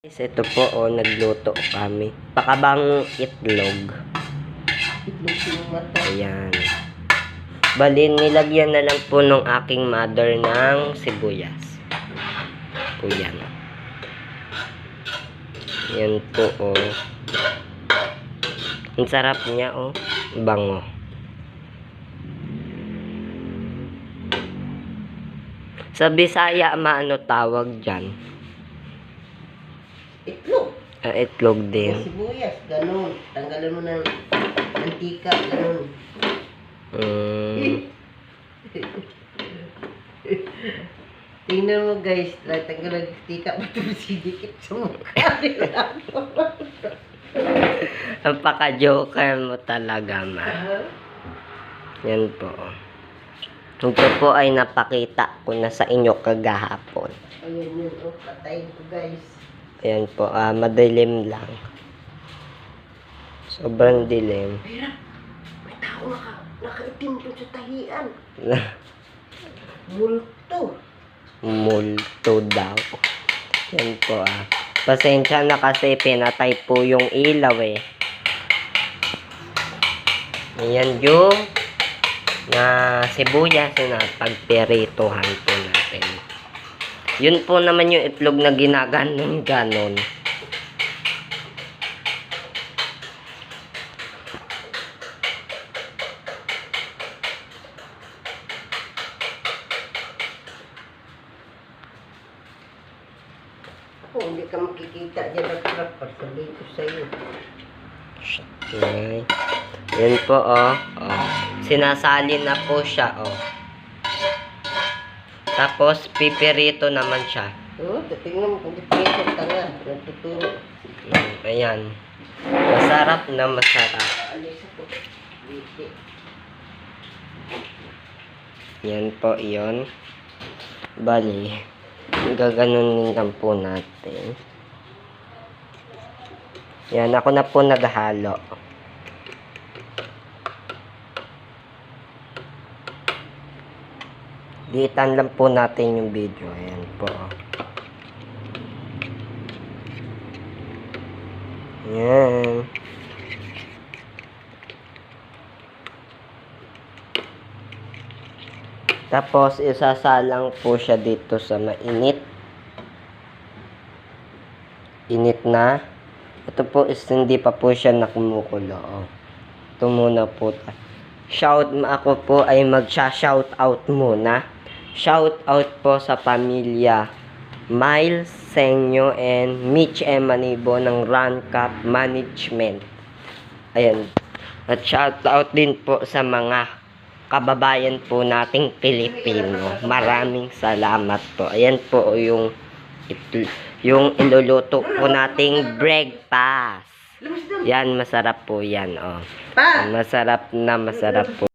Guys, ito po, nagluto kami. Pakabang itlog. Ayan. Bali, nilagyan na lang po nung aking mother ng sibuyas. Po yan. Yan po, Ang sarap niya, Bango. Sa Bisaya, maano tawag dyan? Itlog. Itlog din. Sibuyas, ganun. Tanggalan mo ng mantika, ganun. Tingnan mo guys, tanggalan ng mantika, matusidikit sa mukha nila. Ang paka-joker mo talaga, ma. Yan po. Ito po ay napakita ko na sa inyo kagahapon. Ayan yun, patayin ko guys. Ayan po, madilim lang. Sobrang dilim. Pero, may tao nakaitim doon sa tahian. Multo. Multo daw. Yan po, Pasensya na kasi pinatay po yung ilaw, Ayan yung na sibuyas na pagperitohan po natin. Yun po naman yung itlog na ginaganon-ganon. Ako, hindi ka makikita dyan ang trapper. Sabihin ko sa'yo. Okay. Yan po, Sinasali na po siya, Tapos, pipirito naman siya. Tingnan mo kung dipirito tanga. Nagtuturo. Ayan. Masarap na masarap. Alis ako. Biti. Yan po, iyon. Bali, gaganunin lang po natin. Yan, ako na po naghalo. Diitan lang po natin yung video. Ayan po. Ayan. Tapos, isasalang po siya dito sa mainit. Init na. Ito po is hindi pa po siya nakumukulo. Ito muna po. Ako po ay magsha-shout out muna. Shout out po sa pamilya Miles Senyo and Mitch Emanibo ng Run Cup Management. Ayan. At shout out din po sa mga kababayan po nating Pilipino. Maraming salamat po. Ayan po yung iluluto po nating breakfast. Yan, masarap po yan, Masarap po.